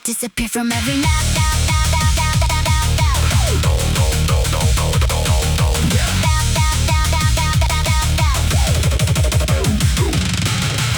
Disappear from every map.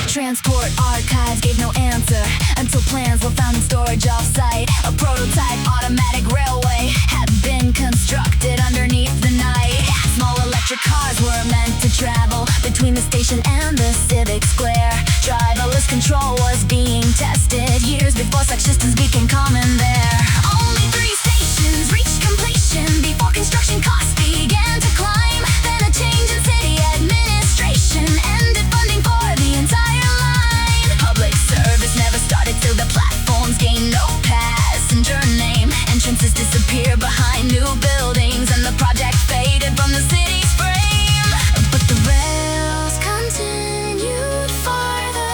Transport archives gave no answer until plans were found in storage off-site. A prototype automatic railway had been constructed underneath the night. Small electric cars were meant to travel between the station and the civic square. Driverless control was being tested years before such systems became common there. Only 3 stations reached completion before construction costs began to climb. Then a change in city administration ended funding for the entire line. Public service never started till the platforms gained no passenger name. Entrances disappeared behind new buildings and the project faded from the city's frame. But the rails continued farther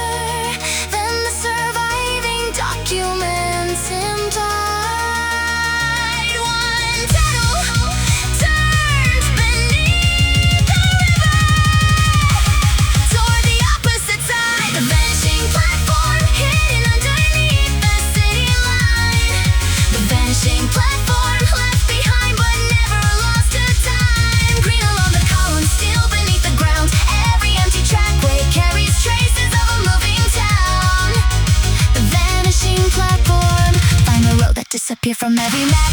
than the surviving documents implied. One tunnel turned beneath the river toward the opposite side. The vanishing platform hidden underneath the city line. The vanishing platform left behind but never lost to time. Green along the columns, still beneath the ground. Every empty trackway carries traces of a moving town. The vanishing platform, find the road that disappeared from every map.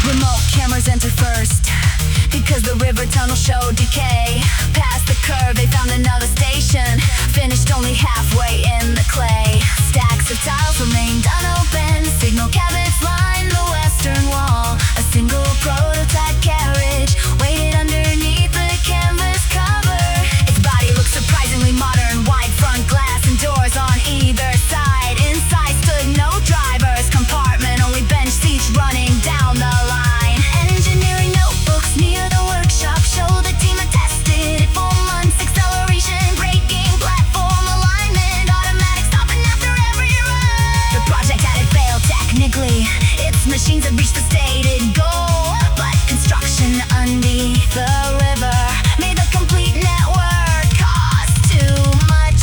Remote cameras entered first because the river tunnel showed decay. Past the curve they found another station, finished only halfway in the clay. Stacks of tiles remained unopened, signal cabinets lined the western wall. A single prototype carriage waited underneath the canvas cover. Its body looked surprisingly modern, wide front glass and doors on either side. Inside stood no driver's compartment, only bench seats running down the line. Engineering notebooks near the workshop show the team had tested it for months. Acceleration, braking, platform alignment, automatic stopping after every run. The project hadn't failed technically, its machines had reached the stated goal. But construction underneath the river made the complete network cost too much.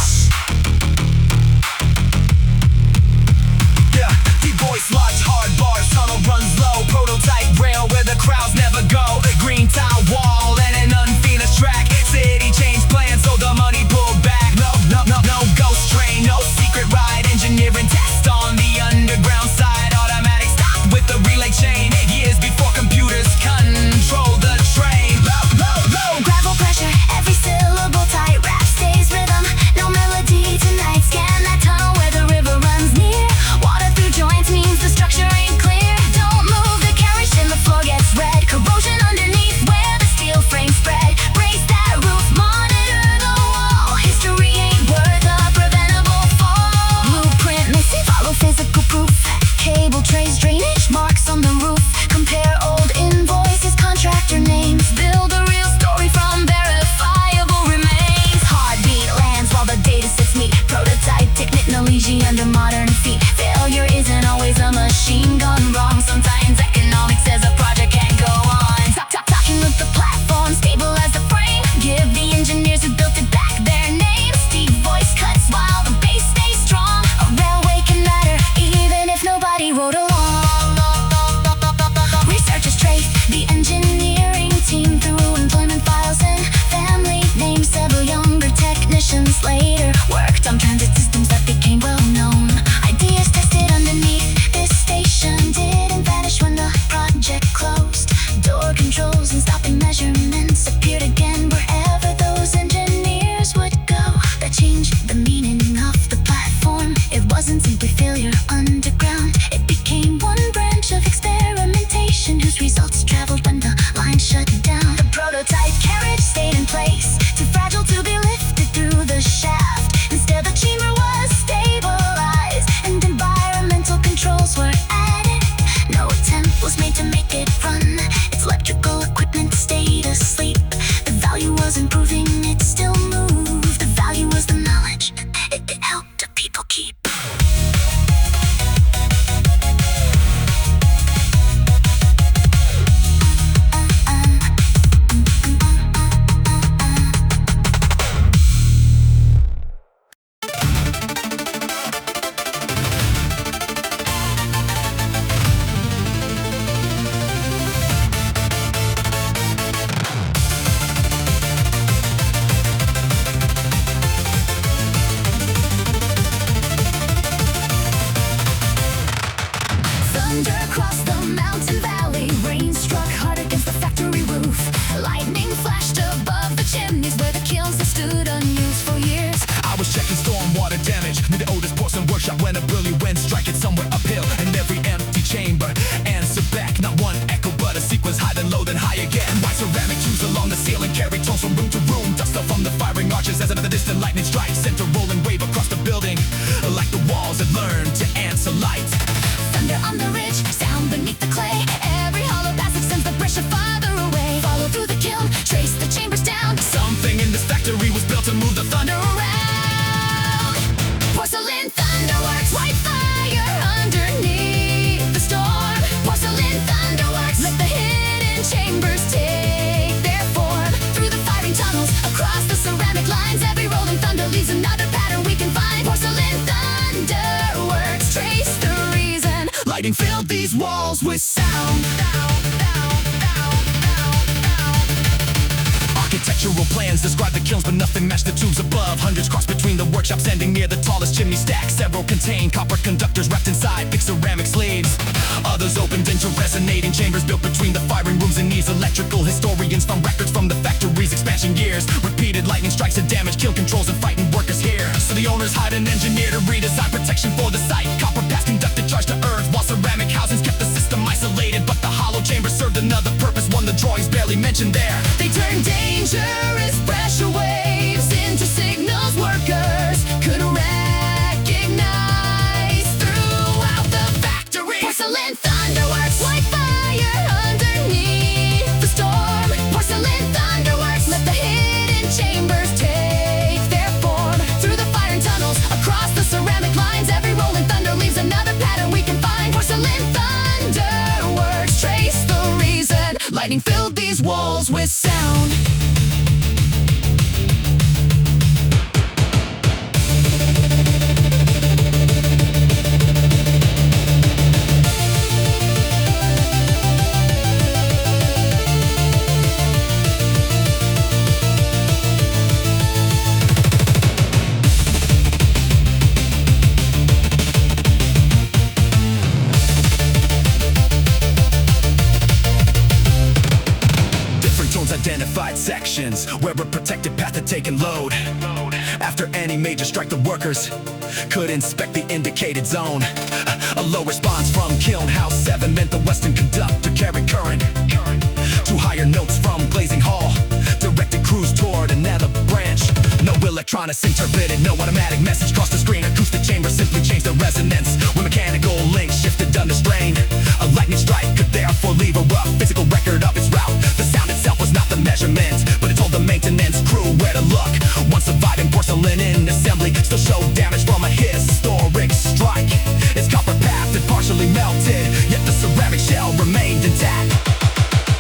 Yeah, deep voice lodge, hard bars, tunnel runs low. Prototype rail where the crowds never go. Green tile wall and an unfinished track. City changed plans so the money pulled back. No ghost train, no secret ride. Engineering test on the underground side. Automatic stop with the relay chain. 8 years before computers control the train. Echoes along the ceiling carry tones from room to room. Dust fell from the firing arches as another distant lightning strikes. Sent a rolling wave across the building, like the walls had learned to answer light. Thunder on the ridge, sound beneath the clay. Every hollow passage sends the pressure farther away. Follow through the kiln, trace the chambers down. Something in this factory was built to move the thunder around. Porcelain Thunderworks, white fire underneath the storm. Porcelain Thunderworks, let the hidden chambers take their form. Through the firing tunnels, across the ceramic lines, every rolling thunder leaves another pattern we can find. Porcelain Thunderworks, trace the reason. Lighting filled these walls with sound. Architectural plans describe the kilns, but nothing matched the tubes above. Hundreds crossed between the workshops, ending near the tallest chimney stack. Several contain copper conductors wrapped inside big ceramic sleeves. Others opened into resonating chambers built between the firing rooms and these. Electrical historians found records from the factory's expansion years. Repeated lightning strikes had damaged kiln controls and frightened workers here. So the owners hired an engineer to redesign protection for the site. Copper paths conducted charge to earth, while ceramic housings kept the system isolated. But the hollow chamber served another purpose, one the drawings barely mentioned there. They turned dangerous pressure waves into signals workers could recognize throughout the factory. Porcelain Thunderworks, white fire underneath the storm. Porcelain Thunderworks, let the hidden chambers take their form. Through the firing tunnels, across the ceramic lines, every rolling thunder leaves another pattern we can find. Porcelain Thunderworks, trace the reason. Lightning filled these walls with sound. Identified sections where a protected path had taken load. After any major strike, the workers could inspect the indicated zone. A low response from Kiln House 7 meant the western conductor carried current. Two higher notes from Glazing Hall directed crews toward another branch. No electronics interpreted, no automatic message crossed the screen. Acoustic chamber simply changed the resonance when mechanical links shifted under strain. A lightning strike could therefore leave a rough physical record of its route. The sound itself was not the measurement, but it told the maintenance crew where to look. One surviving porcelain in assembly still showed damage from a historic strike. Its copper path had partially melted, yet the ceramic shell remained intact.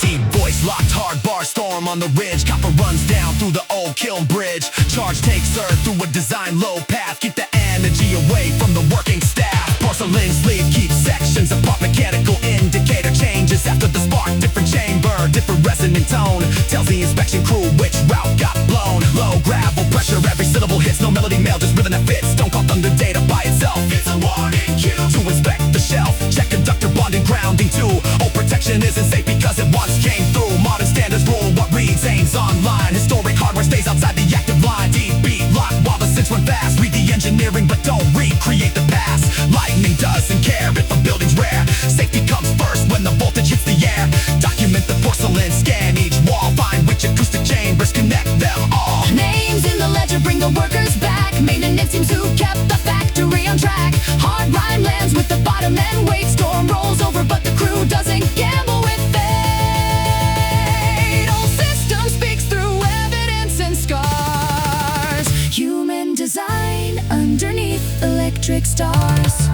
Deep voice locked hard bar storm on the ridge. Copper runs down through the old kiln bridge. Charge takes her through a design low path. Keep the energy away from the working staff. Porcelain sleeve keeps sections apart. Mechanical indicator changes after the spark. Different chamber, different resonant tone. Tells the inspection crew which route got blown. Low gravel pressure, every syllable hits. No melody mail, just rhythm that fits. Don't call thunder data by itself. It's a warning cue to inspect the shelf. Check conductor bonding grounding too. Oh, protection isn't safe because it once came through. Modern standards rule what reads aims online. Historic hardware stays outside the active line. Deep beat lock while the synths run fast. Read the engineering but don't recreate the past. Lightning doesn't care if a building's rare. Safety comes first when the voltage hits the air. Document the porcelain, scan each wall. Find which acoustic chambers connect them all. Names in the ledger bring the workers back. Maintenance teams who kept the factory on track. Hard rhyme lands with the bottom and weight. Storm rolls over but the crew doesn't gamble with fate. Old system speaks through evidence and scars. Human design underneath electric stars.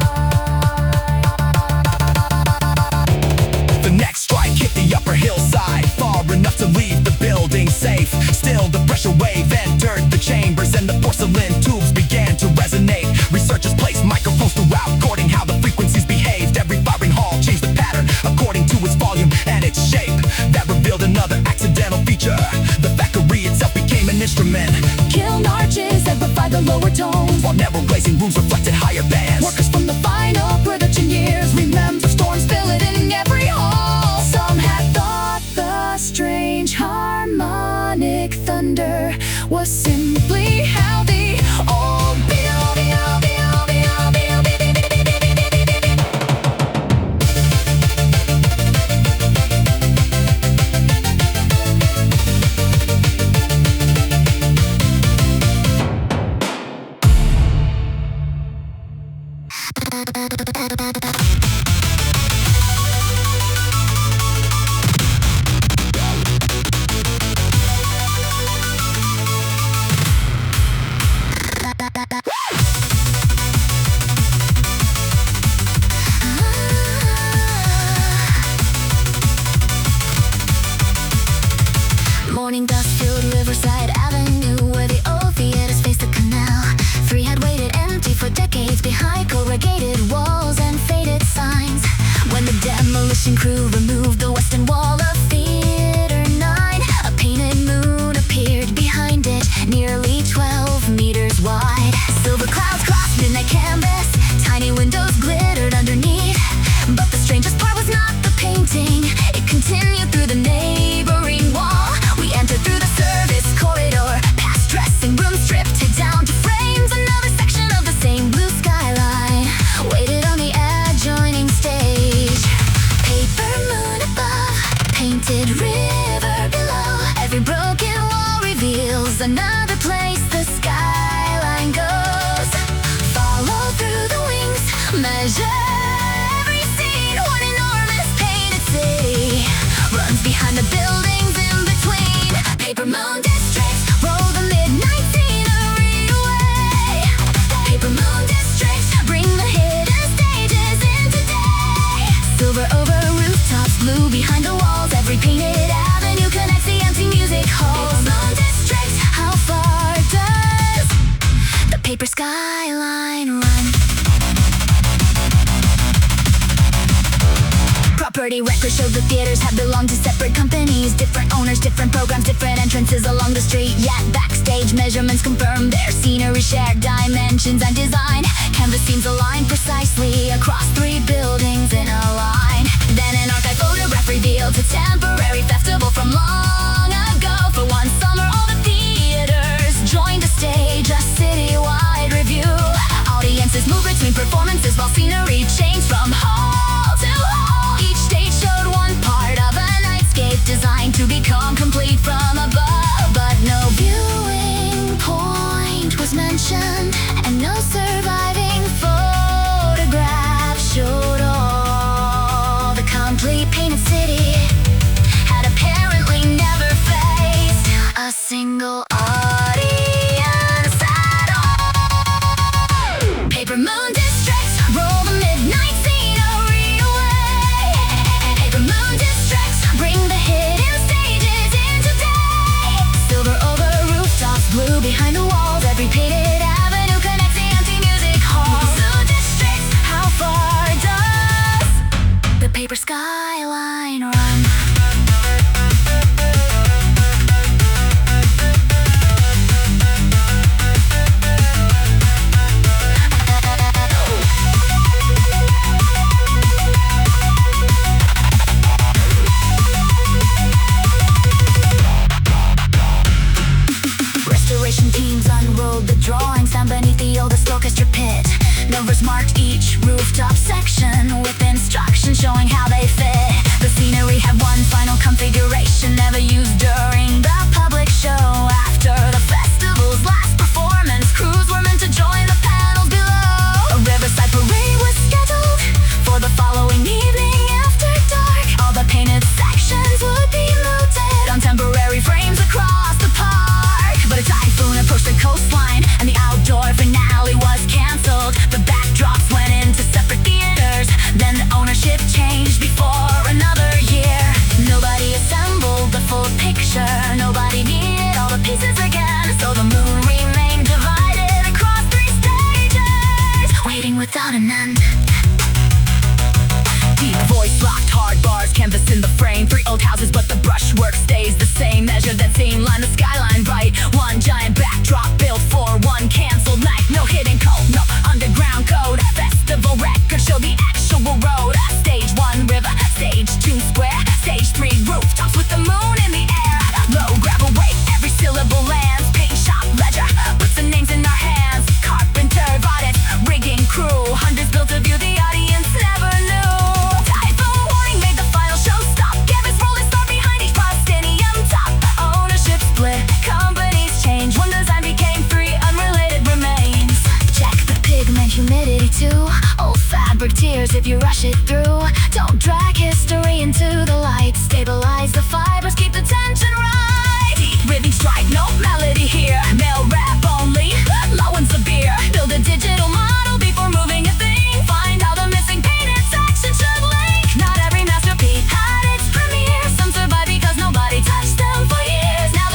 The next strike hit the upper hillside, far enough to leave the building safe. Still the pressure wave entered the chambers and the porcelain tubes began to resonate. Researchers placed microphones throughout, recording how the frequencies behaved. Every firing hall changed the pattern according to its volume and its shape. That revealed another accidental feature. The factory itself became an instrument. Kiln arches amplified the lower tones, while narrow glazing rooms reflected higher bands. Workers from the final production years remember storms billeted in every hall. Some had thought the strange harmonic thunder was simply how the old morning dust filled Riverside Avenue, where the old theaters faced the canal. Three had waited empty for decades behind corrugated walls and faded signs. When the demolition crew removed the western wall of Theater 9, a painted moon appeared behind it, nearly 12 meters wide. Silver clouds crossed midnight canvas, tiny windows glittered underneath. But the strangest part was not the painting, it continued through the neighboring wall. We entered through the service corridor, past dressing rooms stripped down to frames. Another section of the same blue skyline waited on the adjoining stage. Paper moon above, painted river below. Every broken wall reveals another place the skyline goes. Follow through the wings, measure every scene. One enormous painted city runs behind the buildings in between. Paper moon districts roll the midnight scenery away. Paper moon districts bring the hidden stages into day. Silver over rooftops, blue behind the walls. Every painted avenue connects the empty music halls. Paper moon districts, how far does the paper skyline run? Property records showed the theaters had belonged to separate companies. Different owners, different programs, different entrances along the street. Yet backstage measurements confirmed their scenery shared dimensions and design. Canvas seams aligned precisely across three buildings in a line. Then an archive photograph revealed a temporary festival from long ago. For one summer all the theaters joined a stage, a citywide review. Audiences moved between performances while scenery changed from hall to hall. Each stage showed one part of a nightscape designed to become complete from above. But no viewing point was mentioned, and no surviving photograph showed all. The complete painted city had apparently never faced a single audience at all. Paper moon districts roll the midnight scenery away. Paper moon districts bring the hidden stages into day. Silver over rooftops, blue behind the walls. Every painted avenue connects the empty music halls. Paper moon districts, how far does the paper skyline run? Restoration teams unrolled the drawings down beneath the oldest orchestra pit. Numbers marked each rooftop section with instructions showing how they fit. The scenery had one final configuration, never used during the public show. After the festival's last performance, crews were meant to join the panels below. A Riverside parade was scheduled for the following evening after dark. All the painted sections would be mounted on temporary frames across the park. But a typhoon approached the coastline, and the outdoor finale was cancelled. The backdrops went into separate theaters. Then the ownership changed before another year. Nobody assembled the full picture. Nobody needed all the pieces again. So the moon remained divided across three stages, waiting without an end. Deep voice locked, hard bars, canvas in the frame. Three old houses, but the brushwork stays the same. Measure that same line, the skyline right. One giant backdrop built for one canceled night. No hidden code, no underground code. Festival records show the actual road. Stage 1 river, stage 2 square, stage 3 rooftops with the moon in the air. Low gravel weight, every syllable lands. Paint shop ledger puts the names in our hands. Carpenter, audit, rigging crew. Hundreds built to view the audience never knew. Typhoon warning made the final show stop. Canvas rolling star behind each proscenium top. Ownership split, companies change. One design became three unrelated remains. Check the pigment humidity too. Old fabric tears if you rush it through. Don't drag history into the light. Stabilize the fibers, keep the tension right. Deep breathing strike, no melody here. Male rap only, low and severe. Build a digital model before moving a thing. Find out the missing painted section should link. Not every masterpiece had its premiere. Some survive because nobody touched them for years. Now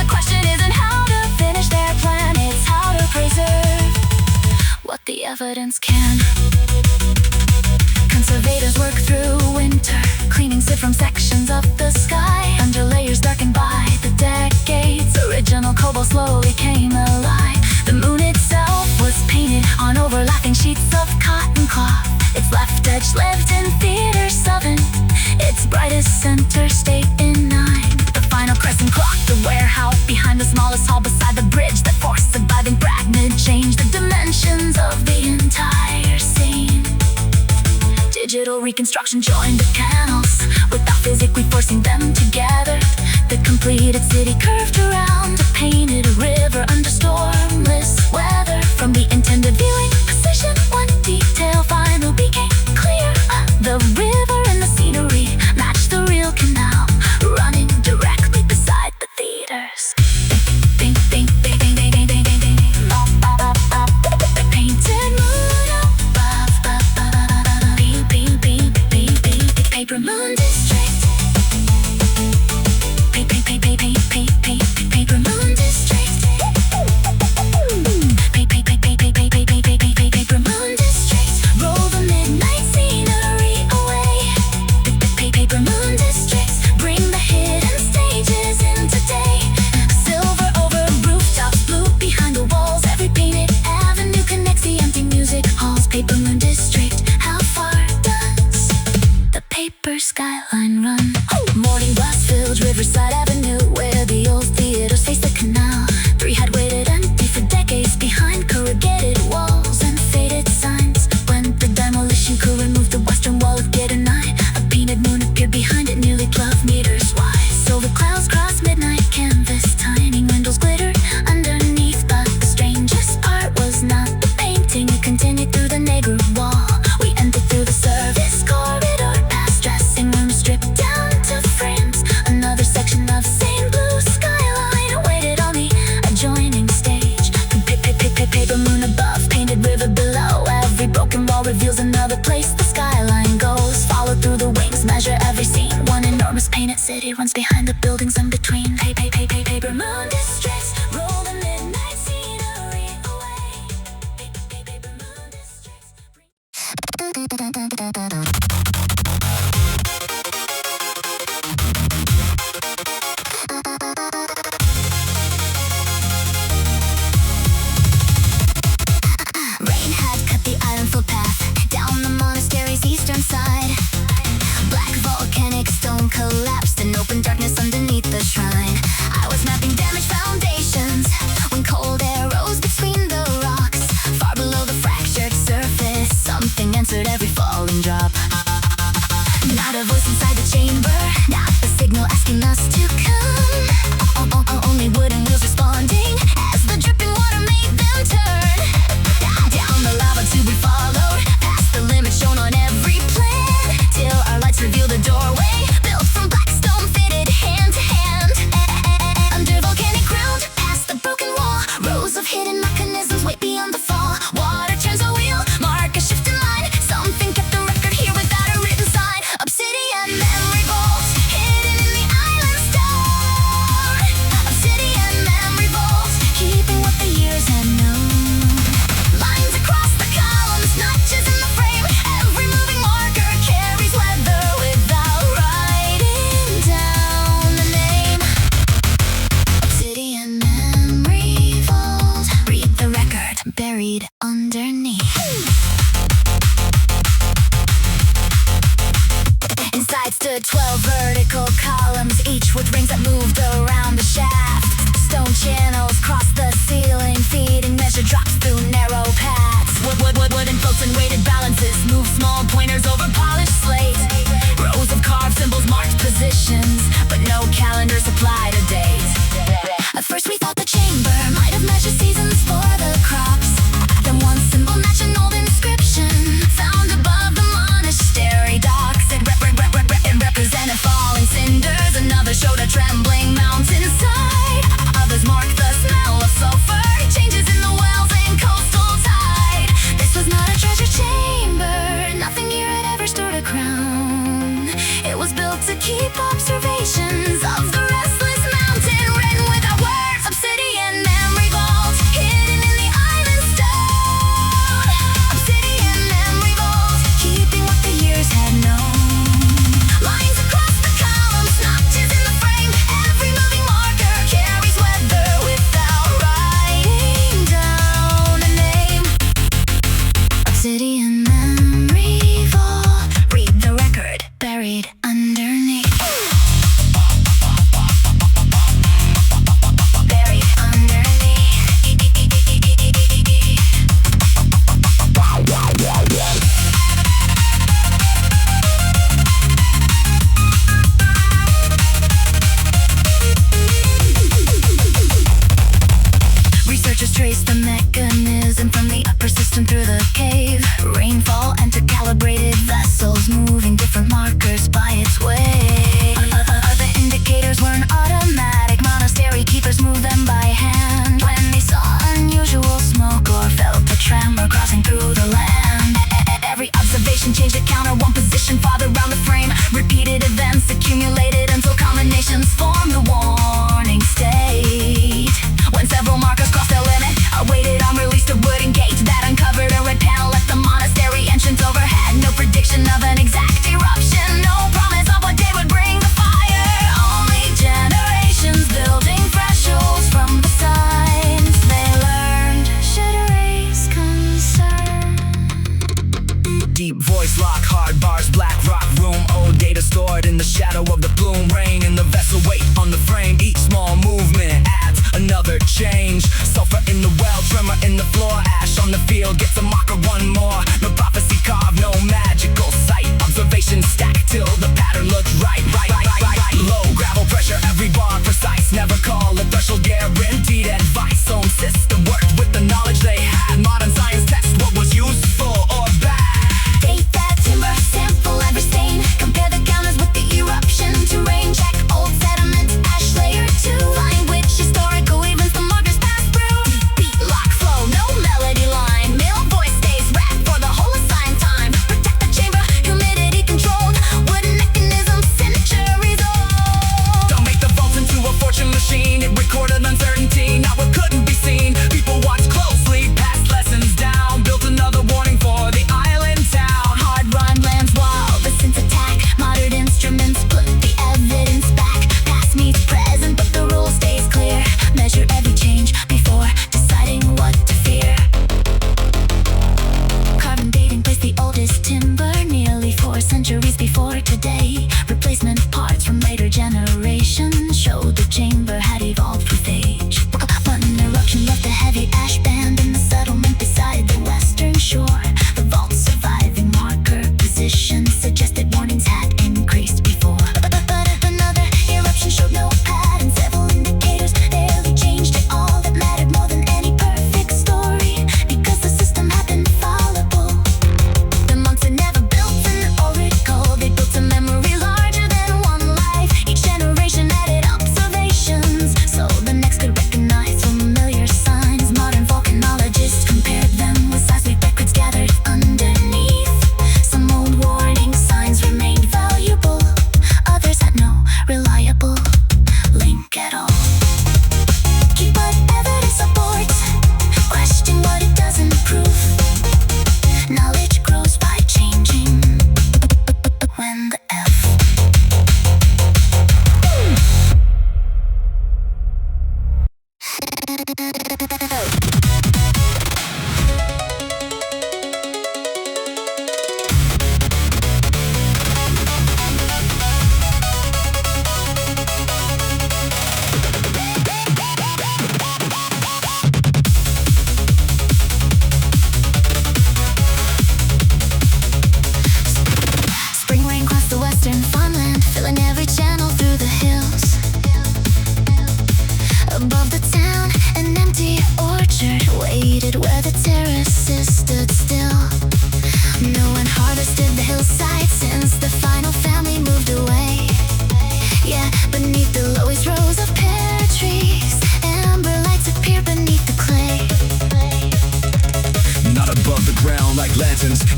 evidence can. Conservators work through winter, cleaning soot from sections of the sky. Under layers darkened by the decades, original cobalt slowly came alive. The moon itself was painted on overlapping sheets of cotton cloth. Its left edge lived in theater 7, its brightest center stayed in 9. The final crescent clock, the warehouse behind the smallest hall beside the bridge that forced surviving fragment changed the dimensions of the entire scene. Digital reconstruction joined the panels, without physically forcing them together. The completed city curved around a painted river under stormless weather. From the intended viewing position, one detail finally became clear. The river and the scenery matched the real canal, running directly beside the theaters. Bing, bing, bing, bing, bing, bing, bing, bing, bing. The painted moon above. Beep, beep, beep, beep, beep. Paper moon district. Paper moon district. Paper moon district. Roll the midnight scenery away. Paper moon districts. Bring the hidden stages into day. Silver over rooftops, blue behind the walls. Every painted avenue connects the empty music halls. Paper moon district. How far does the paper skyline run? Morning bus fills Riverside Avenue, where the old theaters face the canal. 3 had waited empty for decades behind corrugated walls and faded signs. When the demolition crew removed the western wall of Theater 9, a painted moon appeared behind it, nearly 12 meters wide. Silver clouds crossed midnight canvas, tiny windows glittered underneath. But the strangest part was not the painting, it continued through the neighborhood wall. We entered through the service corridor, past dressing rooms stripped down to frames. Another section of same blue skyline waited on the adjoining stage. Paper moon above, painted river below. Every broken wall reveals another place the skyline goes. Follow through the wings, measure every scene. One enormous painted city runs behind the buildings in between. Paper moon districts, roll the midnight scenery away. Paper moon districts. Rain had cut the island footpath down the monastery's eastern side. Black volcanic stone collapsed in open darkness underneath the shrine. I was mapping damaged foundations when cold air rose between the rocks. Far below the fractured surface, something answered every falling drop. Not a voice inside the chamber, not a signal asking us to come. Only wooden wheels responding as the dripping water made them turn. Down the lava tube we followed, past the limit shown on every plan, till our lights revealed a doorway built from black stone fitted hand to hand. Under volcanic ground, past the broken wall, rows of hidden mechanisms wait beyond the fall. Water turns a wheel, mark a shifting line. Something kept the record here without a written sign. Obsidian memory vault, hidden in the island stone. Obsidian memory vault, keeping what the years had known. Lines across the columns, notches in the frame. Every moving marker carries weather without writing down the name. Obsidian memory vault, read the record buried underneath. Inside stood 12 vertical columns, each with rings that moved around the shaft. Stone channels crossed the ceiling, feeding measure drops through narrow paths. Wooden floats and weighted balances move small pointers over polished slate. Rows of carved symbols marked positions, but no calendar supplied a date. At first we thought the chamber might have measured seasons for the crops. Then one symbol matched an old inscription found above the monastery docks. It represented falling cinders. Another showed a trembling mountain.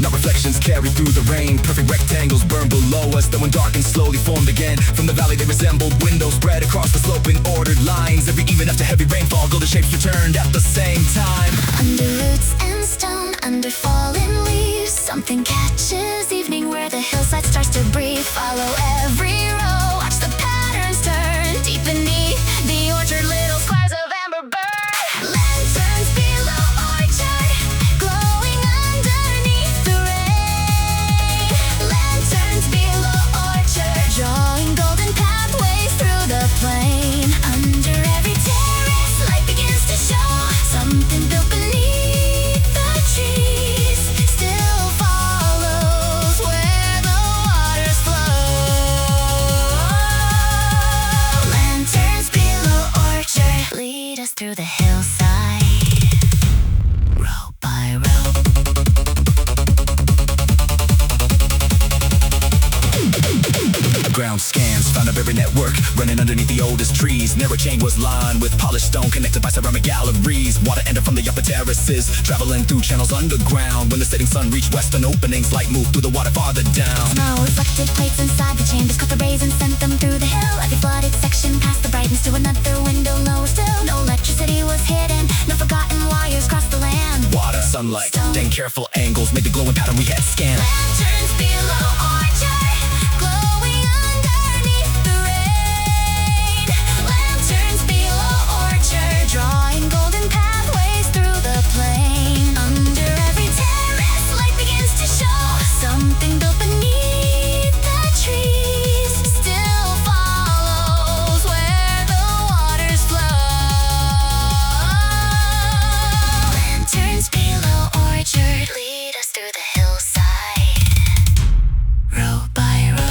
Not reflections carry through the rain. Perfect rectangles burn below us, then when dark and slowly formed again. From the valley they resembled windows spread across the slope in ordered lines. Every even after heavy rainfall, golden shapes returned at the same time. Under roots and stone, under fallen leaves, something catches evening where the hillside starts to breathe. Follow every row, watch the patterns turn deep beneath the orchard, little squares of amber burn. Lanterns below orchard, glowing underneath the rain. Lanterns below orchard, drawing golden pathways through the plain. Under every terrace, light begins to show. Something built beneath the trees still follows where the waters flow. Lanterns below orchard lead us through the hillside, row by row. Ground scans found a every network running underneath the oldest trees. Narrow chain was lined with polished stone connected by ceramic galleries. Water entered from the upper terraces, traveling through channels underground. When the setting sun reached western openings, light moved through the water farther down. Small reflected plates inside the chambers caught the rays and sent them through the hill. Every flooded section passed the brightness to another window lower still. No electricity was hidden, no forgotten wires crossed the land. Water, sunlight, then careful angles made the glowing pattern we had scanned. Lanterns below orchard, glowing underneath the rain. Lanterns below orchard, drawing golden pathways through the plain. Under every terrace, light begins to show. Something built beneath the trees still follows where the waters flow. Lanterns below orchard lead us through the hillside, row by row.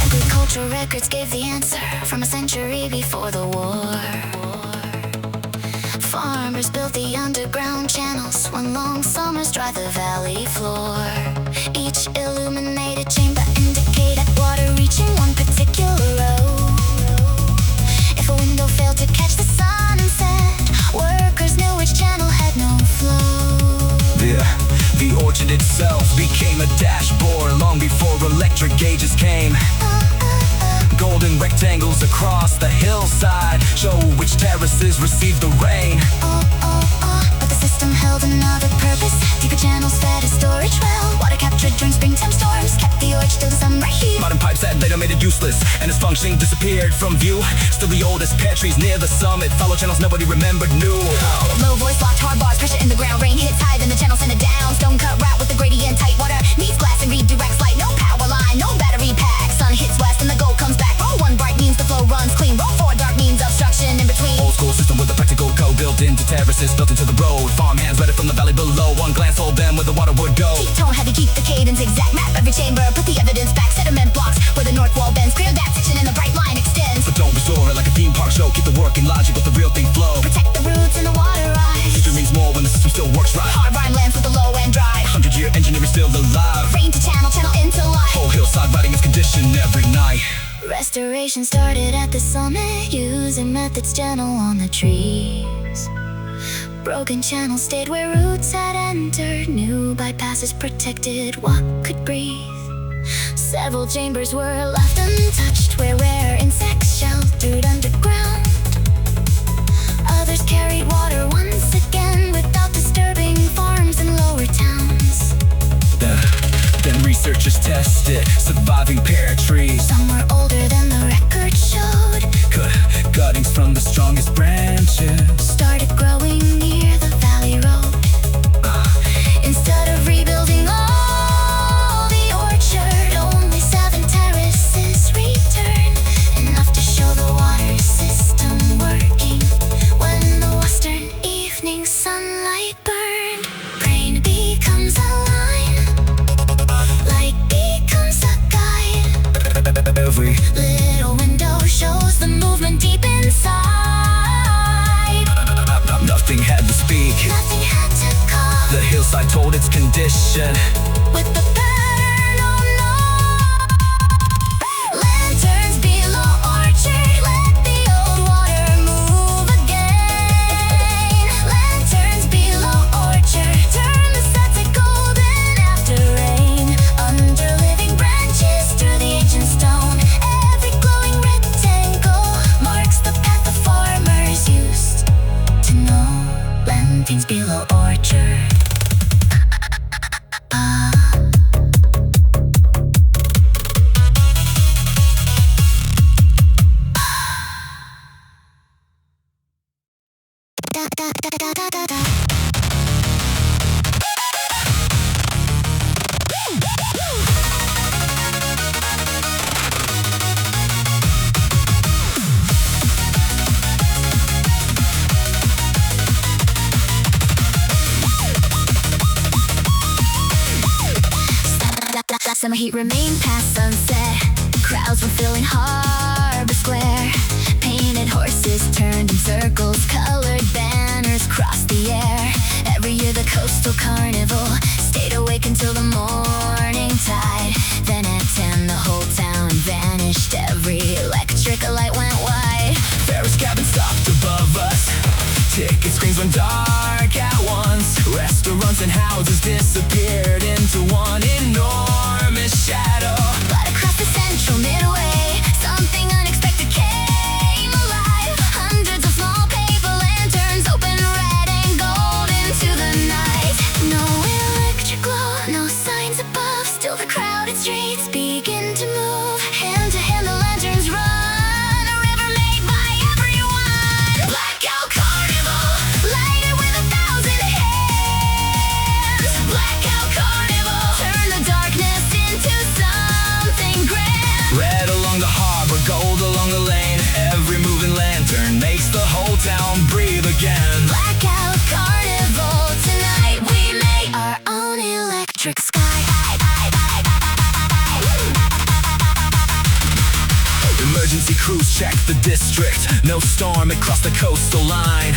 Agricultural records gave the answer from a century before the war. Farmers built the underground channels, one long summers dry the valley floor. Each illuminated chamber indicated water reaching one particular row. If a window failed to catch the sunset, workers knew which channel had no flow. The orchard itself became a dashboard long before electric gauges came. Golden rectangles across the hillside show which terraces received the rain. But the system held another purpose. Deeper channels fed a storage well. Water captured during springtime storms kept the orchard till the summer heat. Modern pipes that later made it useless, and its functioning disappeared from view. Still the oldest pear trees near the summit follow channels nobody remembered knew. Low voice locked hard bars, pressure in the ground. Rain hits high, then the channel send it down. Stone cut route with the gradient tight. Water needs glass and redirects light. No power line, no battery pack. Sun hits west and the gold comes back. Roll one bright means the flow runs clean. Roll four dark means obstruction in between. Old school system with a practical code built into terraces, built into the road. Farmhands read it from the valley below. One glance told them where the water would go. Keep tone heavy, keep the cadence exact. Map every chamber, put the evidence back. Sediment blocks where the north wall bends. Clear that section and the bright line extends. But don't restore it like a theme park show. Keep the working logic with the real thing flow. Protect the roots and the water rise. Future means more when the system still works right. Hard rhyme lands with the low and dry. 100-year engineering still alive. Rain to channel, channel into light. Whole hillside writing is conditioned every night. Restoration started at the summit, using methods gentle on the trees. Broken channels stayed where roots had entered. New bypasses protected what could breathe. Several chambers were left untouched, where rare insects sheltered suicide told its condition. With the pattern on lanterns below orchard, let the old water move again. Lanterns below orchard, turn the sunset golden after rain. Under living branches through the ancient stone, every glowing rectangle marks the path the farmers used to know. Lanterns below orchard. Summer heat remained past sunset. Crowds were filling Harbor Square. Painted horses turned in circles. Colored banners crossed the air. Every year the coastal carnival stayed awake until the morning tide. Then at 10 the whole town vanished. Every electric light went white. Ferris cabin stopped above us. Ticket screens went dark at once. Restaurants and houses disappeared into one enormous shadow. But across the central midway, something unexpected came alive. Hundreds of small paper lanterns opened red and gold into the night. No electric glow, no signs above. Still the crowded streets begin to move. Hand to hand the lanterns run, a river made by everyone. Blackout Carnival, lighted with 1,000 hands. Blackout Carnival, turn the darkness into something grand. Red along the harbor, gold along the lane. Every moving lantern makes the whole town breathe again. Blackout Carnival, tonight we make our own electric sky. Emergency crews checked the district. No storm had crossed the coastal line.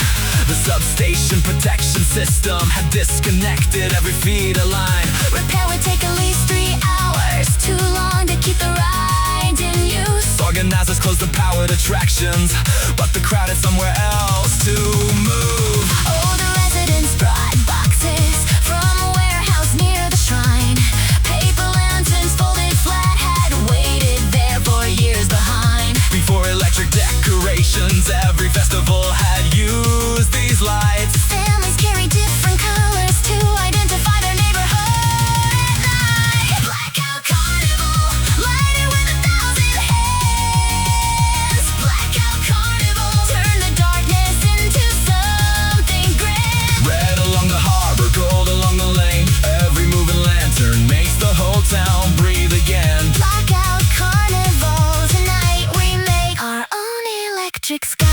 The substation protection system had disconnected every feeder line. Repair would take at least 3 hours. Too long to keep the ride in use. Organizers closed the powered attractions, but the crowd had somewhere else to move. Oh, the residents brought boxes from a warehouse near the shrine. Paper lanterns folded flat had waited there for years behind. Before electric decorations, every festival had used these lights. Families carry different colors to identify their neighborhood at night. Blackout Carnival, lighted with 1,000 hands. Blackout Carnival, turn the darkness into something grand. Red along the harbor, gold along the lane. Every moving lantern makes the whole town breathe again. Blackout Carnival, tonight we make our own electric sky.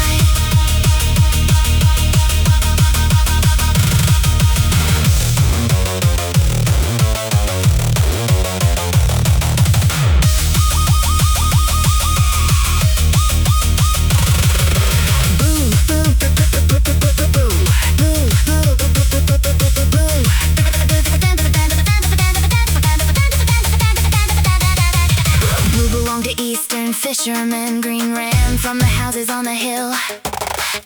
Fishermen green ran from the houses on the hill.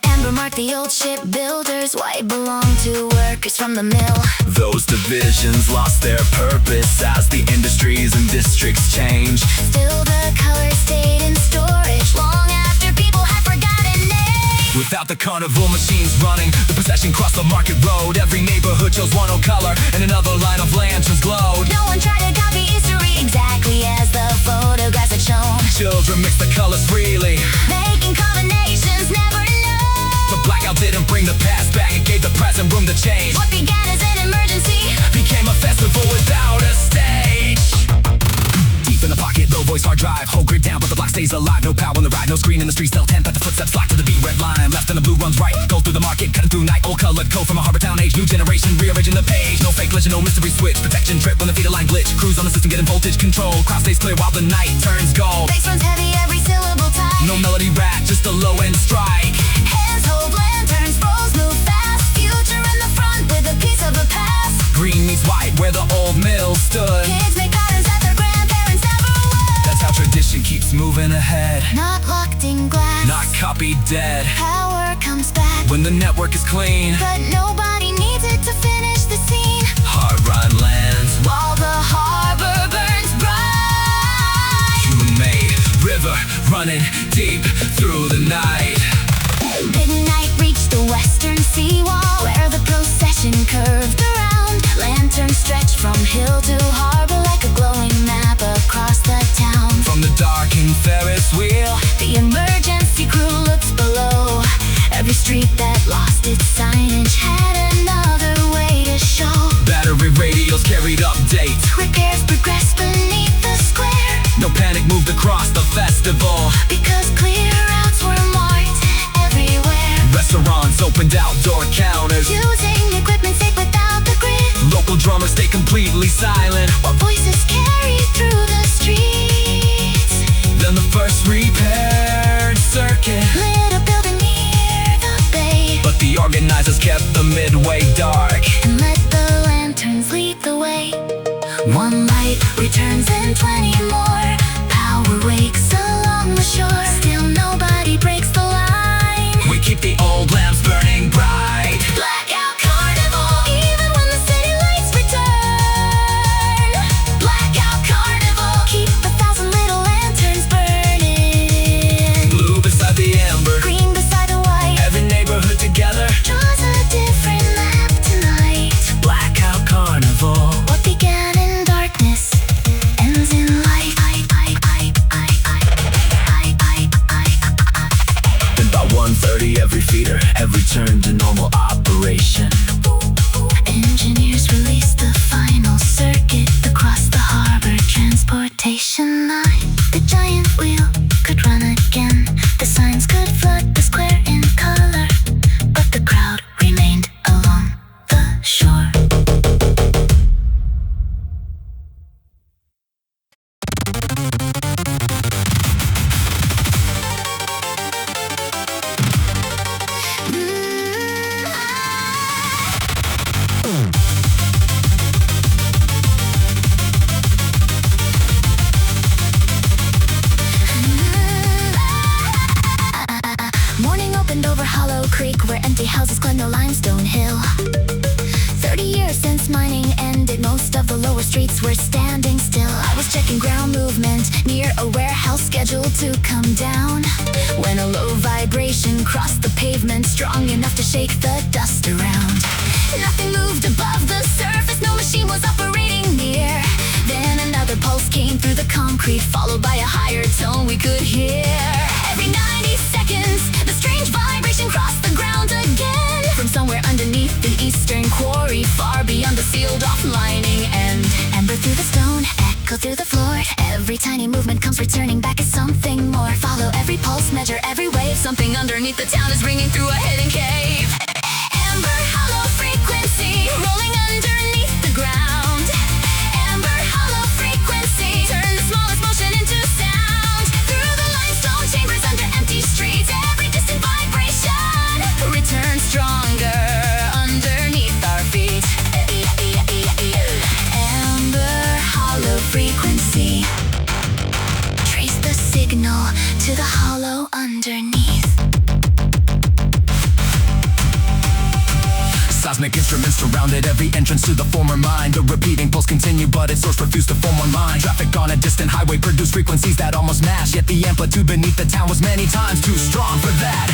Amber marked the old shipbuilders. White belonged to workers from the mill. Those divisions lost their purpose as the industries and districts changed. Still the colors stayed in storage long after people had forgotten names. Without the carnival machines running, the procession crossed the market road. Every neighborhood chose one old color, and another line of lanterns glowed. No one tried to copy history exactly as the photographs had shown. Children mixed the colors freely, making combinations never known. but blackout didn't bring the past back. It gave the present room to change. What began as an emergency became a festival without a stage. Deep in the pocket, low voice hard drive, whole grid down, but the block stays alive. No power on the ride, no screen in the streets, still 10. That the footsteps locked to the beat, red line. Left and the blue runs right, goes through the market, cutting through night. Old colored code from a harbor town age, new generation rearranging the page. No fake legend, no mystery switch, protection trip when the feeder line glitch. Crews on the system getting voltage control, crowd stays clear while the night turns gold. bass runs heavy, every syllable tight. No melody rap, just a low end strike. Hands hold lanterns, rolls move fast. Future in the front with a piece of the past. where the old mill stood. Kids make patterns that their grandparents never would. That's how tradition keeps moving ahead. Not locked in glass, Not copied dead. power comes back, When the network is clean, but nobody needs it to finish the scene. hard run lands, While the harbor burns bright, human made river running deep through the night. midnight reached the western seawall, where the procession curved around. Lanterns stretched from hill to harbor like a glowing map across the town. From the darkened Ferris wheel, The emergency crew looks below. Every street that lost its signage had another way to show. battery radios carried updates. Repairs progressed beneath the square, No panic moved across the festival. because clear routes were marked everywhere. Restaurants opened outdoor counters. Using equipment safe without the grid, Local drummers stay completely silent. while voices carried through the streets. Then the first repaired circuit, Lit a building near the bay, but the organizers kept the midway dark. and let the lanterns lead the way. One light returns and 20 more. Power wakes along the shore. Still nobody breaks the line. We keep the old lamps burning bright. Blackout Carnival, even when the city lights return. Blackout Carnival, keep 1,000 little lanterns burning. Blue beside the amber, Green beside the white, every neighborhood together. draws a different map tonight. Blackout Carnival. What began in darkness ends in light. Then by 1:30 every feeder had returned to normal operation. Engineers released the final circuit across the harbor transportation line. The giant wheel could run again. The signs could flood the square in color, but the crowd remained along the shore. Morning opened over Hollow Creek, where empty houses climbed the limestone hill. 30 years since mining ended, most of the lower streets were standing still. I was checking ground movement near a warehouse scheduled to come down, when a low vibration crossed the pavement, strong enough to shake the dust around. Nothing moved above the surface, no machine was operating near. Then another pulse came through the concrete, followed by a higher tone we could hear. Every 90 seconds, the strange vibration crossed the ground again, from somewhere underneath the eastern quarry, far beyond the sealed off lining end. Ember through the stone, echo through the floor. Every tiny movement comes returning back as something more. Follow every pulse, measure every wave. Something underneath the town is ringing through a hidden cave. Amber hollow frequency, rolling underneath the ground. Amber hollow frequency, turn the smallest motion into sound. Through the limestone chambers under empty streets, every distant vibration returns stronger underneath our feet. Amber hollow frequency, trace the signal to the hollow underneath. Seismic instruments surrounded every entrance to the former mine. The repeating pulse continued, but its source refused to form one line. Traffic on a distant highway produced frequencies that almost matched, yet the amplitude beneath the town was many times too strong for that.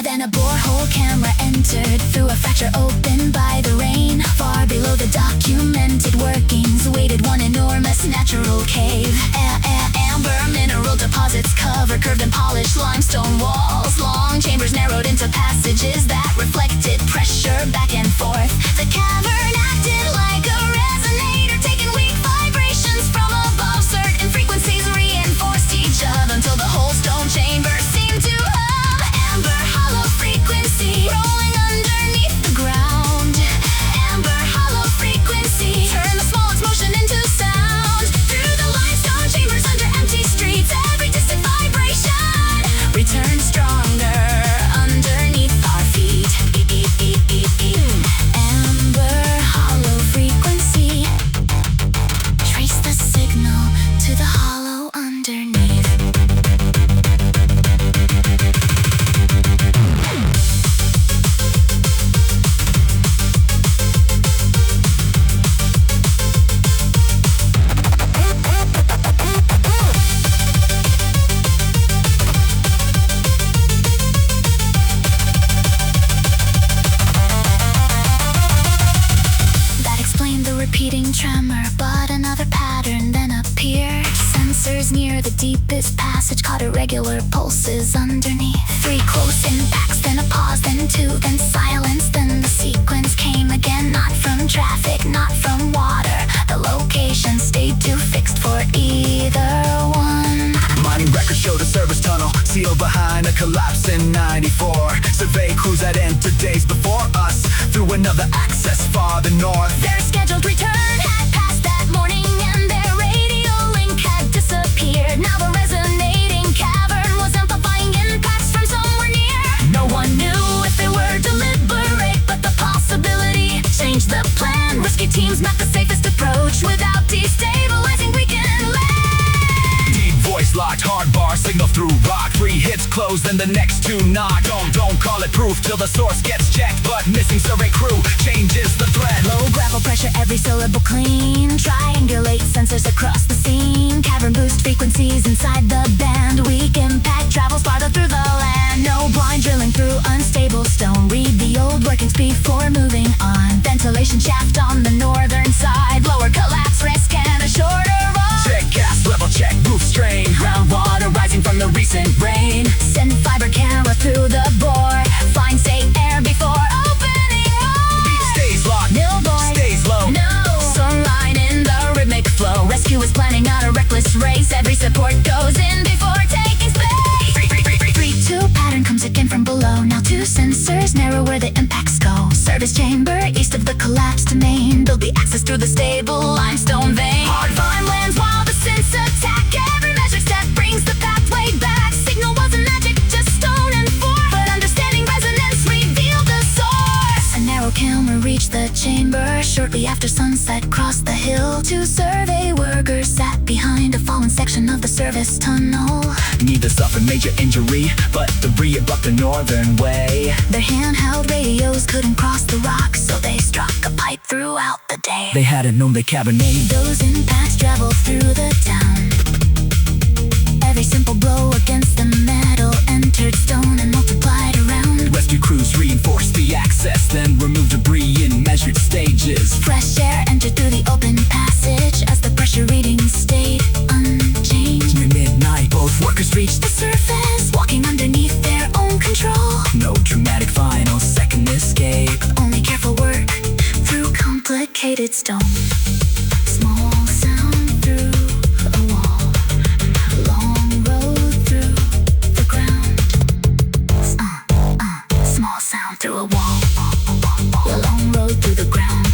Then a borehole camera entered through a fracture opened by the rain. Far below the documented workings waited one enormous natural cave. Amber mineral deposits cover curved and polished limestone walls. Long chambers narrowed into passages that reflected pressure back and forth. The cavern acted like a resonator, taking weak vibrations from above. Certain frequencies reinforced each other until the whole stone chamber seemed to hum. Amber hollow frequency, rolling underneath the ground. Amber hollow frequency, turn the smallest motion into sound. Through the limestone chambers under empty streets, every distant vibration returns stronger underneath our feet. Amber hollow frequency, irregular pulses underneath. 3 close impacts, then a pause, then 2, then silence. Then the sequence came again, not from traffic, not from water. The location stayed too fixed for either one. Mining records showed a service tunnel sealed behind a collapse in 94. Survey crews that entered days before us through another access farther north. Their scheduled return had passed that morning, and their radio link had disappeared. Now the resonating cavern was amplifying impacts from somewhere near. No one knew if they were deliberate, but the possibility changed the plan. Risky teams mapped the safest approach without destabilizing weekend land. Deep voice locked, hard bar signal through rock. 3 hits closed, then the next 2 knocked. Don't call it proof till the source gets checked, but missing survey crew changes the thread. Low gravel pressure, every syllable clean. Triangulate sensors across the scene. Cavern boost frequencies inside the band. Weak impact travels farther through the land. No blind drilling through unstable stone. Read the old workings before moving on. Ventilation shaft on the northern side. Lower collapse risk and a shorter run. Check gas level, check roof strain. Groundwater rising from the recent rain. Send fiber camera through the bore. Find safe air before opening roll. Beat stays locked, Nil boy, stays low. no. Sunlight in the rhythmic flow. Rescue is planning out a reckless race. Every support goes in before taking space. 3-2 pattern comes again from below. Now 2 sensors narrow where the impacts go. Service chamber east of the collapsed main. Build the access through the stable limestone vein. Hard farmlands while the synths attack. Every measured step brings the pathway back. Signal wasn't magic, just stone and form, but understanding resonance revealed the source. A narrow camera reached the chamber shortly after sunset crossed the hill. 2 survey workers sat behind a fallen section of the service tunnel. Neither suffered major injury, but debris abrupt the northern way. Their handheld radios couldn't cross the rocks, so they struck a pipe throughout the day. They hadn't known the cabernet. Those impacts traveled through the town. Every simple blow against the metal entered stone and multiplied around. Rescue crews reinforced the access, then removed debris in measured stages. Fresh air entered through the open passage as the pressure readings stayed unchanged. Near midnight, both workers reached The surface, walking underneath their own control. no dramatic final second escape. Only careful work through complicated stone. Small sound through a wall. Long road through the ground. Small sound through a wall. A long road through the ground.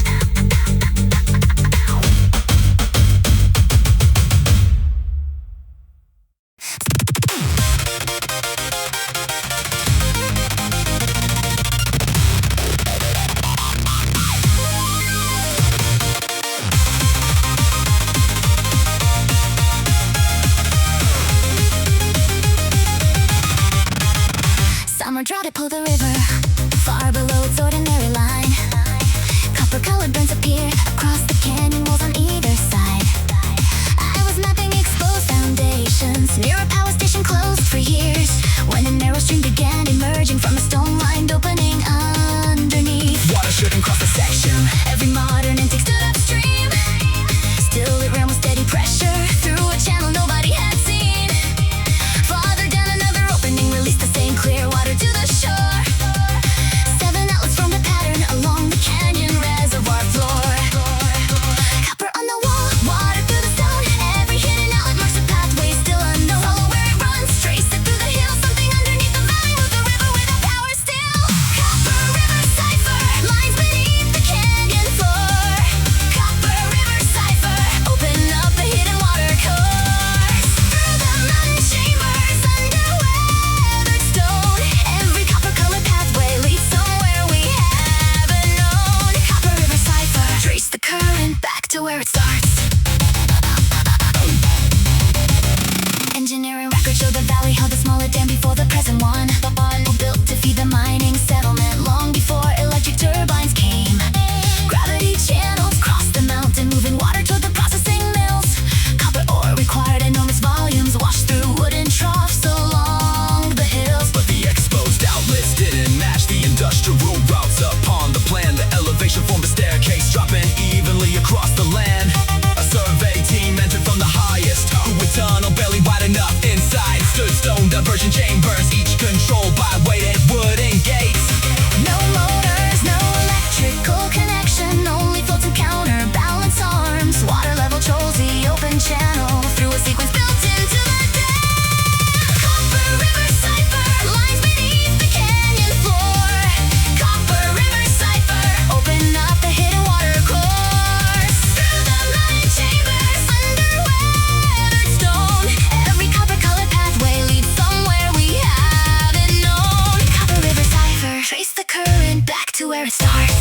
Summer drought to pull the river far below its ordinary line. Copper-colored burns appear across the canyon walls on either side. I was mapping exposed foundations near a power station closed for years, when a narrow stream began emerging from a stone-lined opening underneath. Water shouldn't cross the section. Every modern intake stood upstream. Still it ran with steady pressure through a channel nobody had seen. Farther down another opening released the same clear water to the shore. 7 outlets formed a pattern along the canyon reservoir floor. Copper on the wall, water through the stone. Every hidden outlet marks a pathway still unknown. Follow where it runs, trace it through the hills. Something underneath the valley, move the river with a power still. Copper River Cipher, lines beneath the canyon floor. each controlled by weighted wooden gates. No motors, no electrical connection, only floats and counterbalance arms. Water level trolls the open channel through a sequence built into the dam. Copper River Cipher lies beneath the canyon floor. Copper River Cipher, open up the hidden water course. Through the mine chambers under weathered stone, every copper-colored pathway leads somewhere we haven't known. Copper River Cipher, trace the current back to where it starts.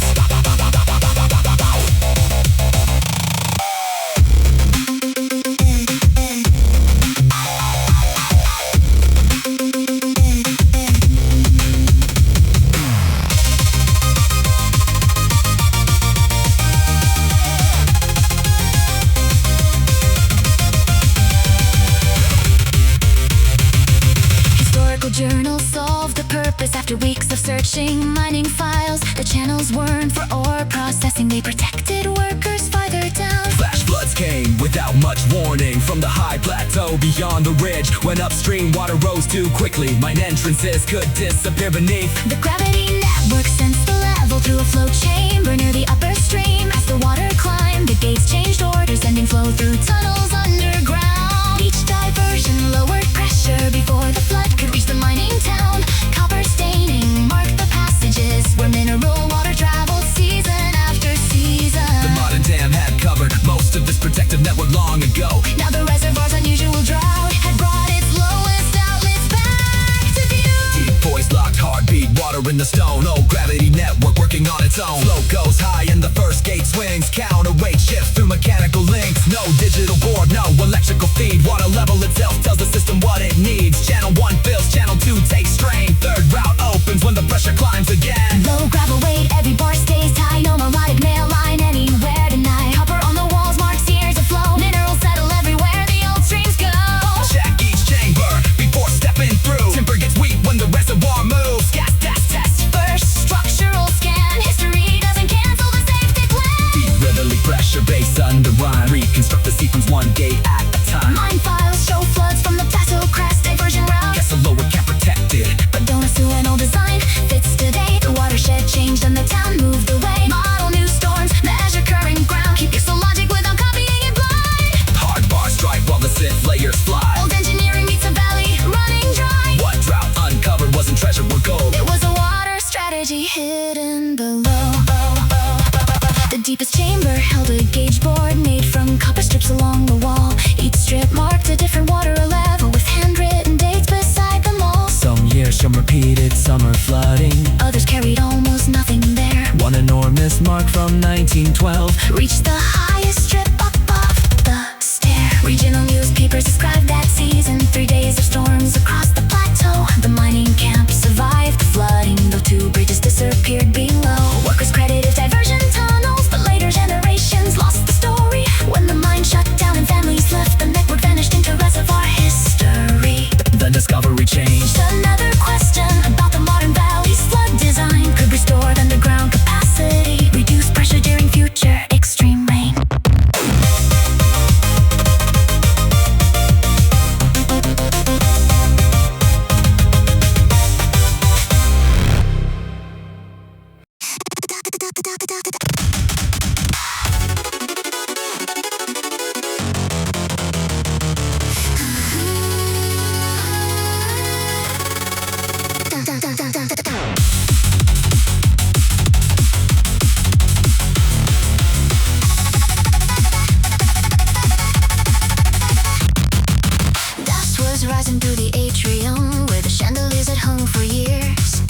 Historical journals solve the purpose after weeks of searching, mining files. The channels weren't for ore processing, they protected workers farther down. Flash floods came without much warning from the high plateau beyond the ridge. When upstream water rose too quickly, mine entrances could disappear beneath. The gravity network sensed the level through a flow chamber near the upper stream. As the water climbed, the gates changed orders, sending flow through tunnels underground. Each diversion lowered pressure before the flood could reach the mining town. Copper staining marked the passages where mineral water traveled season after season. The modern dam had covered most of this protective network long ago. Now the reservoir's unusual drought had brought its lowest outlets back to view. Deep voice locked heartbeat, water in the stone. Oh, gravity network working on its own. Flow goes high and the first gate swings. Counterweight shift through mechanical links. No digital board, no electrical feed. Water level itself tells the system what it needs. Channel 1 fills, channel 2 takes strain. Third route opens when the pressure climbs again. Low gravel weight, every bar stays tight. No melodic nail line anywhere tonight. Copper on the walls marks years of flow. Minerals settle everywhere the old streams go. Check each chamber before stepping through. Timber gets weak when the reservoir moves. Gas test. First structural scan, history doesn't cancel the safety plan. Deep rhythmic pressure base under rhyme. Reconstruct the sequence one gate at a time. Mine files show floods from the plateau crest diversion route. Guess the lower can't protect it, But don't assume an old design fits today. The watershed changed and the town moved away. Model new storms, measure current ground. Keep your logic without copying it blind. hard bars strike while the synth layers fly. Old engineering meets a valley running dry. What drought uncovered wasn't treasure or gold. It was a water strategy hidden below. The deepest chamber held a gauge board made from copper strips along the wall. Each strip marked a different water level with handwritten dates beside them all. Some years, some repeated, some are flooding. Others carried almost nothing there. One enormous mark from 1912 Reached the highest strip above the stair. Regional newspapers described that season. 3 days of storms across the plateau. The mining camp survived the flooding, though 2 bridges disappeared below. Workers credited diversion tunnels, but later generations lost the story. When the mine shut down and families left, the network vanished into reservoir history. The discovery changed. Another question about the modern valley's flood design. Could restore the underground capacity, reduce pressure during future extreme rain. Dust was rising through the atrium where the chandeliers had hung for years.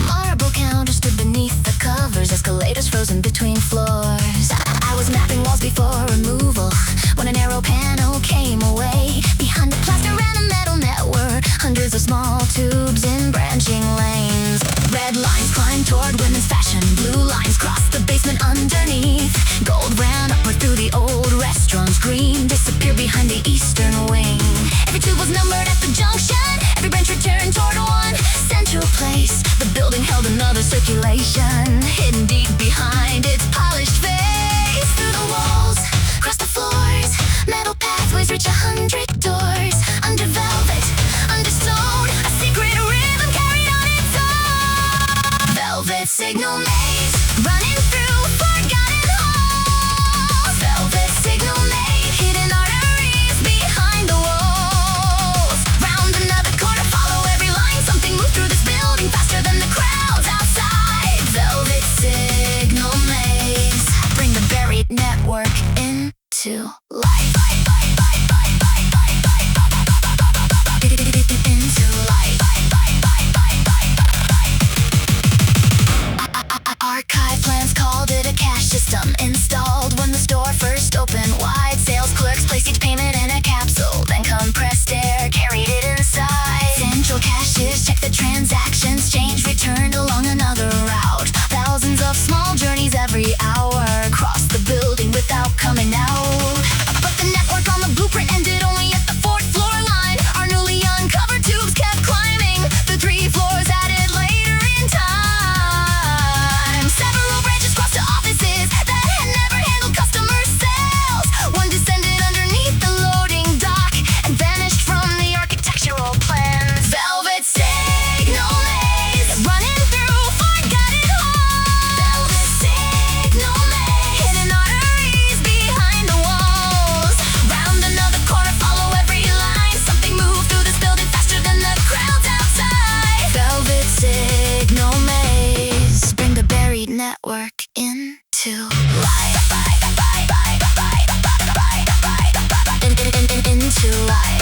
Marble counters stood beneath the covers, escalators frozen between floors. I was mapping walls before removal when a narrow panel came away. Behind the plaster ran a metal network, hundreds of small tubes in branching lanes. Red lines climbed toward women's fashion, blue lines crossed the basement underneath. Gold ran upward through the old restaurants, green disappeared behind the eastern wing. Every tube was numbered at the junction, every branch returned toward one central place. The building held another circulation, hidden deep behind its polished face. Through the walls, across the floors, metal pathways reach 100 doors. Under velvet, under stone, a secret ring. Just check the transactions, change returned along another route. Thousands of small journeys every hour, cross the building without coming out. But the network on the blueprint ended only at the 4th floor line. Our newly uncovered tubes kept climbing, the 3 floors added later in time. Several branches crossed to offices that had never handled customer sales. One descended underneath the loading dock and vanished from the architectural plans. Velvet signal maze running through forgotten halls. Velvet signal maze hidden arteries behind the walls. Round another corner, follow every line. Something moved through this building faster than the crowds outside. Velvet signal maze, bring the buried network into life. Into life.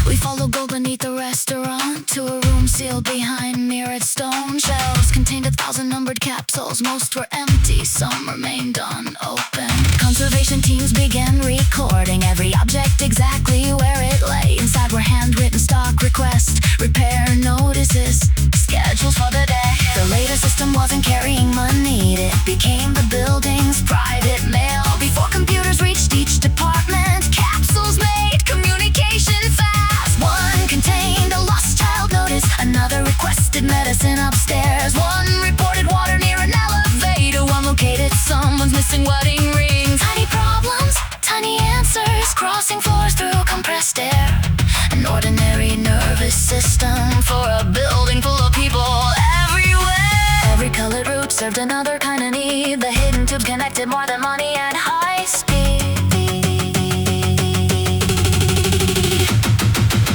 We follow gold beneath the restaurant to a room sealed behind mirrored stone shelves. Contained 1,000 numbered capsules. Most were empty, some remained unopened. Conservation teams began recording every object exactly where it lay. Inside were handwritten stock requests, repair notices, schedules for the day. The later system wasn't carrying money, it became the building's private mail. Before computers reached each department, capsules made communication fast. One contained a lost child notice, another requested medicine upstairs. One reported water near an elevator, one located someone's missing wedding rings. Tiny problems, tiny answers, crossing floors through compressed air. An ordinary nervous system for a building full of people everywhere. Every colored route served another kind of need. The hidden tubes connected more than money and high speed.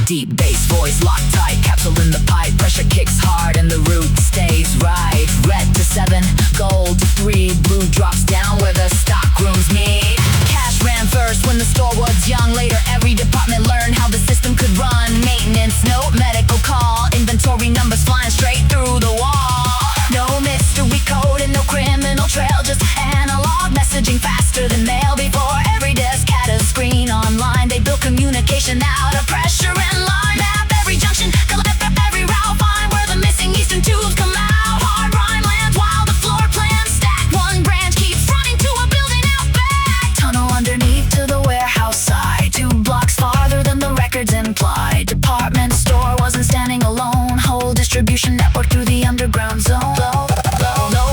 Deep bass voice, locked tight, capsule in the pipe. Pressure kicks hard and the route stays right. Red to 7, gold to 3, blue drops down where the stock rooms meet. Cash ran first when the store was young. Later every department learned how the system could run. Maintenance note, medical call, inventory numbers flying straight through the wall. No mystery code and no criminal trail, just analog messaging faster than mail. Before every desk had a screen online, they built communication out of pressure and line. Map every junction, collect every route, find where the missing eastern tubes come out. Hard rhyme lands while the floor plans stack. One branch keeps running to a building out back. Tunnel underneath to the warehouse side, 2 blocks farther than the records implied. Department store wasn't standing alone, whole distribution network through the underground zone. Low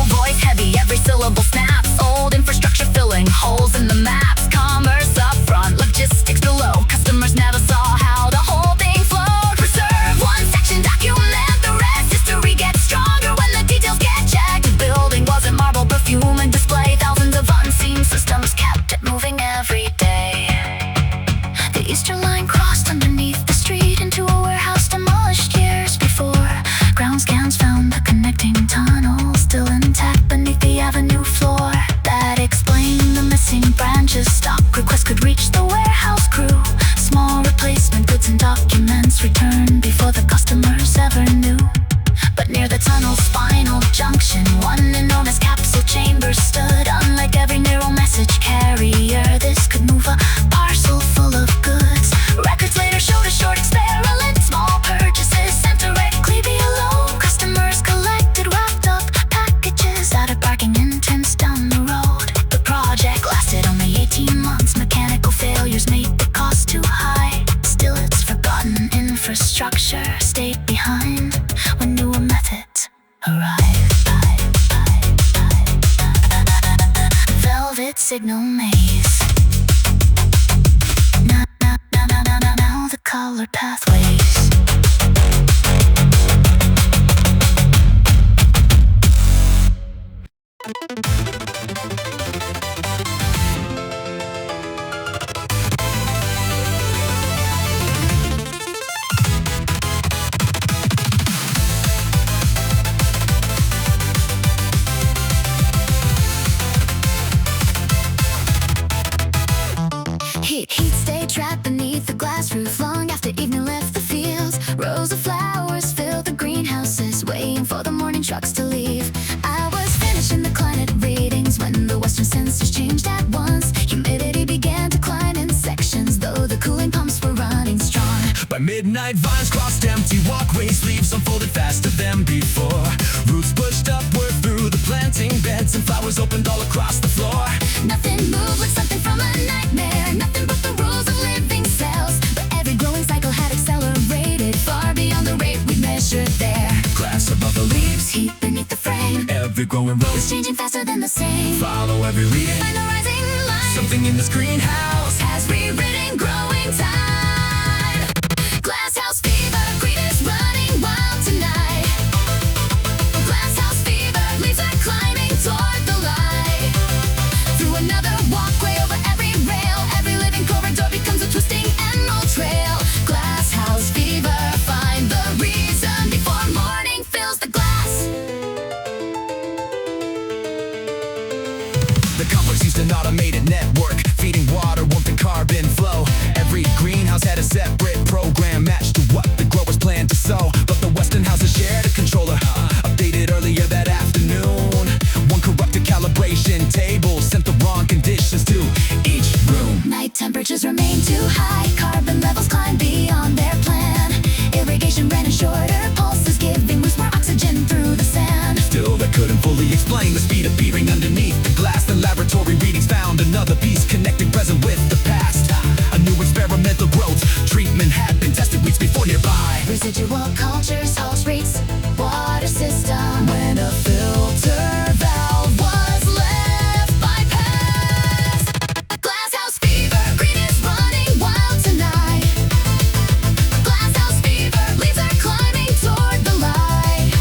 voice heavy, every syllable snaps. Old infrastructure filling holes in the maps. Commerce up front, logistics below. Customers never saw how the whole thing flowed. Preserve one section, document the rest. History gets stronger when the details get checked. The building wasn't marble, perfume and display. Thousands of unseen systems kept it moving every day. The eastern line crossed underneath the street into a warehouse demolished years before. Ground scans found the connecting tunnel still intact beneath the avenue floor. That explained the missing branches. Stock requests could reach the warehouse crew. Small replacement goods and documents returned before the customers ever knew. But near the tunnel's final junction, one enormous capsule chamber stood. Unlike every narrow message carrier, this could move a parcel full of goods. Records later showed a short experiment. Small purchases sent directly below. Customers collected wrapped up packages out of parking entrance down the road. The project lasted only 18 months. Mechanical failures made the cost too high. Still, its forgotten infrastructure stayed behind when newer methods arrived. Velvet signal maze. Now the colored pathways. trucks to leave. I was finishing the climate readings when the western sensors changed at once. Humidity began to climb in sections, though the cooling pumps were running strong. By midnight, vines crossed empty walkways, leaves unfolded faster than before. Roots pushed upward through the planting beds, and flowers opened all across the floor. Nothing moved like something from a nightmare, nothing but the rules of living cells. But every growing cycle had accelerated far beyond the rate we measured there. Glass above the leaves, Heat beneath the frame, every growing rose it's changing faster than the same. follow every reading. Find the rising light, Something in this greenhouse has rewritten growing time. Glasshouse Fever, green is running wild tonight. Glasshouse Fever, leaves are climbing toward the light. Through another walkway, over every rail, every living corridor becomes a twisting emerald trail. Glasshouse Fever, find the reason before morning fills the glass. The complex used an automated network, feeding water, warmth, and carbon flow. Every greenhouse had a separate program matched to what the growers planned to sow. But the western houses shared a controller, updated earlier that afternoon. One corrupted calibration table sent the wrong conditions to each room. Night temperatures remain too high, carbon levels climb beyond their plan. Irrigation ran in shorter pulses, giving loose more oxygen through the sand. Still, they couldn't fully explain the speed of beating underneath the glass. The laboratory readings found another piece connecting present with the past. A new experimental growth treatment had been tested weeks before nearby. Residual cultures, Hall Street's water system. When a filter valve was left bypassed. Glasshouse Fever, green is running wild tonight. Glasshouse Fever, leaves are climbing toward the light.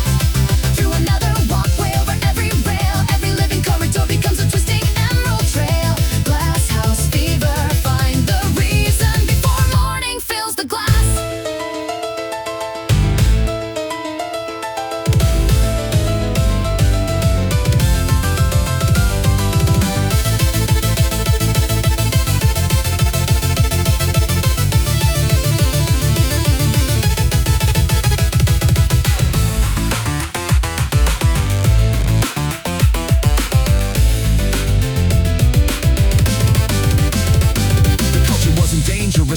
Through another walkway, over every rail, every living corridor becomes a twisting emerald trail. Glasshouse Fever, find the reason before morning fills the glass.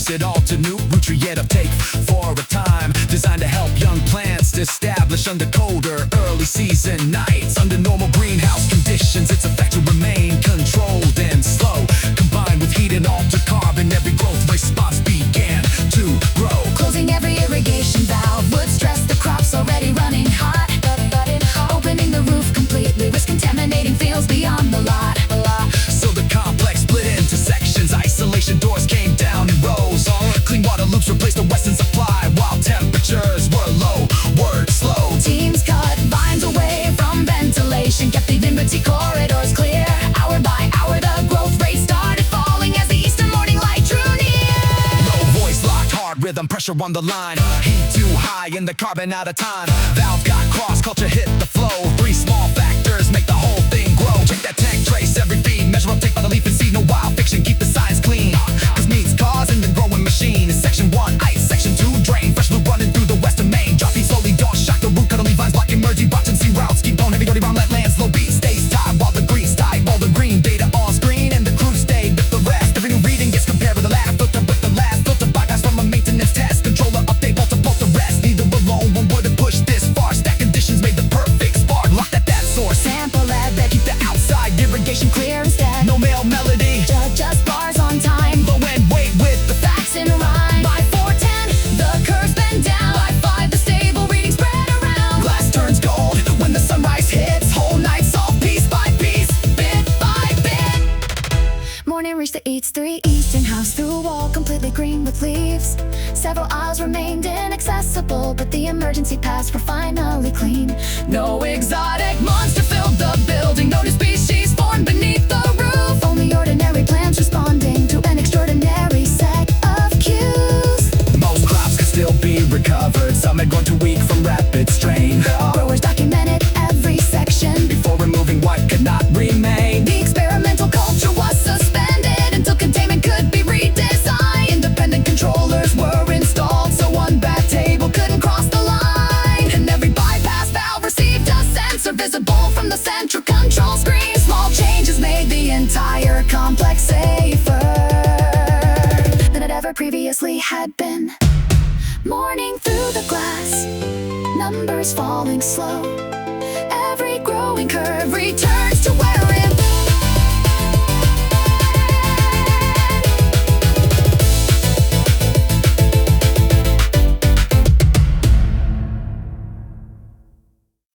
It all to new nutrient uptake for a time, designed to help young plants establish under colder early season nights. Under normal greenhouse conditions, its effect will remain controlled and slow. Combined with heat and altered carbon, every growth response began to grow. Closing every irrigation valve would stress the crops already running hot. Opening the roof completely risks contaminating fields beyond the lot. So the complex split into sections, isolation doors came down in rows. Clean water loops replaced the western supply while temperatures were low. Word slow. Teams cut vines away from ventilation, kept the humidity corridors clear. Hour by hour, the growth rate started falling as the eastern morning light drew near. Low voice locked, hard rhythm, pressure on the line. Heat too high and the carbon out of time. Valve got crossed, culture hit the flow. Three small factors make the whole thing grow. Check that tank, trace every feed. Measure uptake by the leaf and seed. No wild fiction, keep the science clean. Cause meat's causing the growing machine. Is section 1 ice, section 2 drain. Fresh fluid running through the western main. Dropping slowly, don't shock the root. Cuddly vines blocking merging. Watching sea routes. Keep on heavy, dirty round, let land slow beat. Stays tied while the green's tight. All the green data on screen and the crew stayed with the rest. Every new reading gets compared with the last. Filter with the last. Filter bypass from a maintenance test. Controller update, volta both the rest. Neither alone one would've pushed this far. Stack conditions made the perfect spark. Locked at that source. Sample lab that Keep the outside irrigation clear instead. No male melody. Just bars on time. Low end weight with the Facts in rhyme. By 4:10, the curve's been down. By 5, the stable reading spread around. glass turns gold when the sunrise hits. Whole nights off piece by piece, bit by bit. Morning reached the Eats 3 Eastern house through a wall completely green with leaves. Several aisles remained inaccessible, but the emergency paths were finally clean. No exotic monster filled the building. No new species formed beneath the roof. Only ordinary plants responding to an extraordinary set of cues. Most crops could still be recovered. Some had grown too weak from rapid strain. Growers documented every section Before removing what could not remain. The experimental culture was suspended until containment could be redesigned. Independent controllers were installed so one bad table couldn't cross the line. And every bypass valve received a set had been. Morning through the glass, numbers falling slow. Every growing curve returns to where